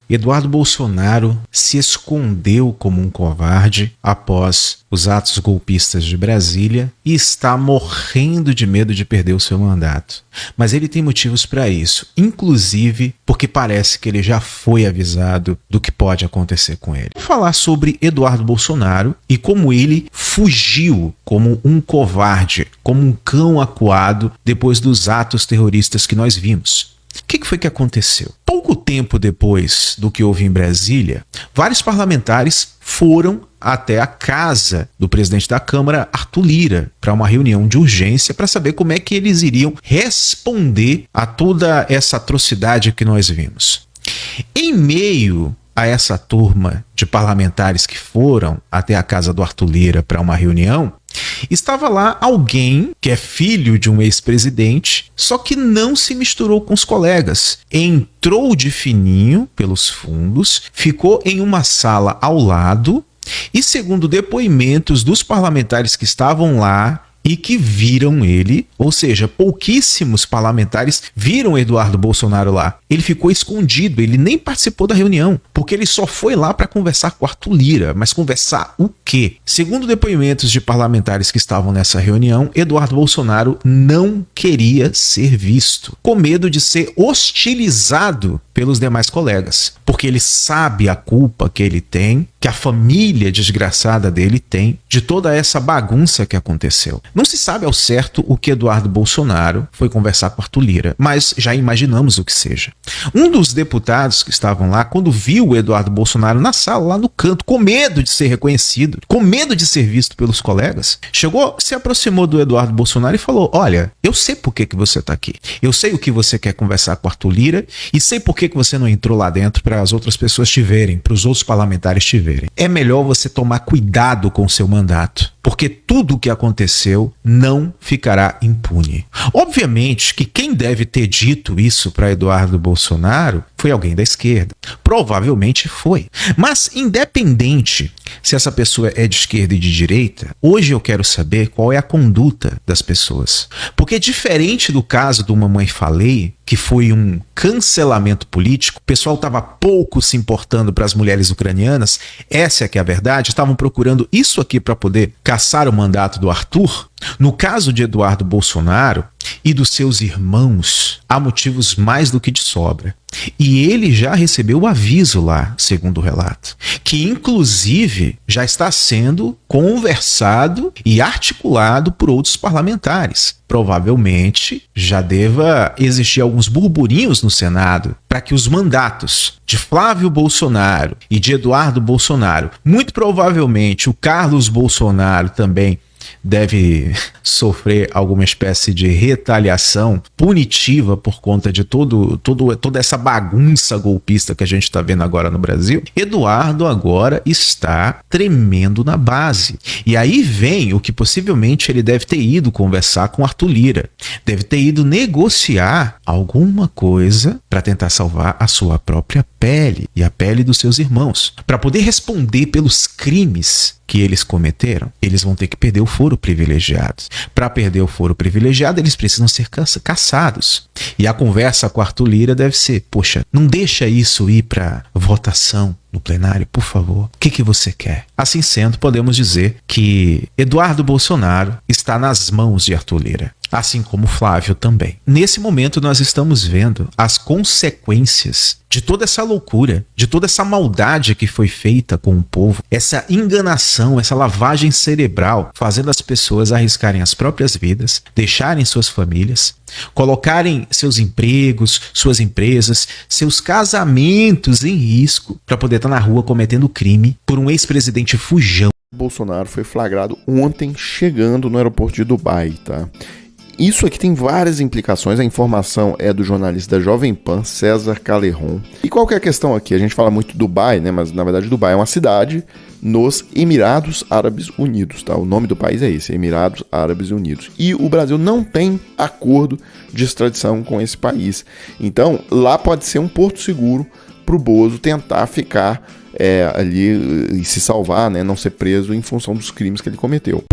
Eduardo Bolsonaro se escondeu como um covarde após os atos golpistas de Brasília e está morrendo de medo de perder o seu mandato. Mas ele tem motivos para isso, inclusive porque parece que ele já foi avisado do que pode acontecer com ele. Vou falar sobre Eduardo Bolsonaro e como ele fugiu como um covarde, como um cão acuado depois dos atos terroristas que nós vimos. O que foi que aconteceu? Pouco tempo depois do que houve em Brasília, vários parlamentares foram até a casa do presidente da Câmara, Arthur Lira, para uma reunião de urgência para saber como é que eles iriam responder a toda essa atrocidade que nós vimos. Em meio a essa turma de parlamentares que foram até a casa do Arthur Lira para uma reunião, estava lá alguém que é filho de um ex-presidente, só que não se misturou com os colegas. Entrou de fininho pelos fundos, ficou em uma sala ao lado e, segundo depoimentos dos parlamentares que estavam lá e que viram ele, ou seja, pouquíssimos parlamentares viram Eduardo Bolsonaro lá. Ele ficou escondido, ele nem participou da reunião, porque ele só foi lá para conversar com Arthur Lira. Mas conversar o quê? Segundo depoimentos de parlamentares que estavam nessa reunião, Eduardo Bolsonaro não queria ser visto, com medo de ser hostilizado pelos demais colegas, porque ele sabe a culpa que ele tem, que a família desgraçada dele tem, de toda essa bagunça que aconteceu. Não se sabe ao certo o que Eduardo Bolsonaro foi conversar com Arthur Lira, mas já imaginamos o que seja. Um dos deputados que estavam lá, quando viu o Eduardo Bolsonaro na sala, lá no canto, com medo de ser reconhecido, com medo de ser visto pelos colegas, chegou, se aproximou do Eduardo Bolsonaro e falou: olha, eu sei por que você está aqui, eu sei o que você quer conversar com Arthur Lira e sei por que você não entrou lá dentro para as outras pessoas te verem, para os outros parlamentares te verem. É melhor você tomar cuidado com o seu mandato, porque tudo o que aconteceu não ficará impune. Obviamente que quem deve ter dito isso para Eduardo Bolsonaro foi alguém da esquerda. Provavelmente foi. Mas independente se essa pessoa é de esquerda e de direita, hoje eu quero saber qual é a conduta das pessoas. Porque diferente do caso do Mamãe Falei, que foi um cancelamento político, o pessoal estava pouco se importando para as mulheres ucranianas, essa é que é a verdade, estavam procurando isso aqui para poder caçar o mandato do Arthur. No caso de Eduardo Bolsonaro e dos seus irmãos, há motivos mais do que de sobra. E ele já recebeu o aviso lá, segundo o relato, que inclusive já está sendo conversado e articulado por outros parlamentares. Provavelmente já deva existir alguns burburinhos no Senado para que os mandatos de Flávio Bolsonaro e de Eduardo Bolsonaro, muito provavelmente o Carlos Bolsonaro também, deve sofrer alguma espécie de retaliação punitiva por conta de toda essa bagunça golpista que a gente está vendo agora no Brasil. Eduardo agora está tremendo na base. E aí vem o que possivelmente ele deve ter ido conversar com Arthur Lira. Deve ter ido negociar alguma coisa para tentar salvar a sua própria pele e a pele dos seus irmãos. Para poder responder pelos crimes que eles cometeram, eles vão ter que perder o foro privilegiado. Para perder o foro privilegiado, eles precisam ser caçados. E a conversa com Arthur Lira deve ser: poxa, não deixa isso ir para votação no plenário, por favor. O que você quer? Assim sendo, podemos dizer que Eduardo Bolsonaro está nas mãos de Arthur Lira, assim como Flávio também. Nesse momento, nós estamos vendo as consequências de toda essa loucura, de toda essa maldade que foi feita com o povo, essa enganação, essa lavagem cerebral, fazendo as pessoas arriscarem as próprias vidas, deixarem suas famílias, colocarem seus empregos, suas empresas, seus casamentos em risco para poder estar na rua cometendo crime por um ex-presidente fujão. Bolsonaro foi flagrado ontem chegando no aeroporto de Dubai, tá? Isso aqui tem várias implicações, a informação é do jornalista da Jovem Pan, César Caleron. E qual que é a questão aqui? A gente fala muito Dubai, né? Mas na verdade Dubai é uma cidade nos Emirados Árabes Unidos, tá? O nome do país é esse, Emirados Árabes Unidos. E o Brasil não tem acordo de extradição com esse país. Então, lá pode ser um porto seguro para o Bozo tentar ficar ali e se salvar, né? Não ser preso em função dos crimes que ele cometeu.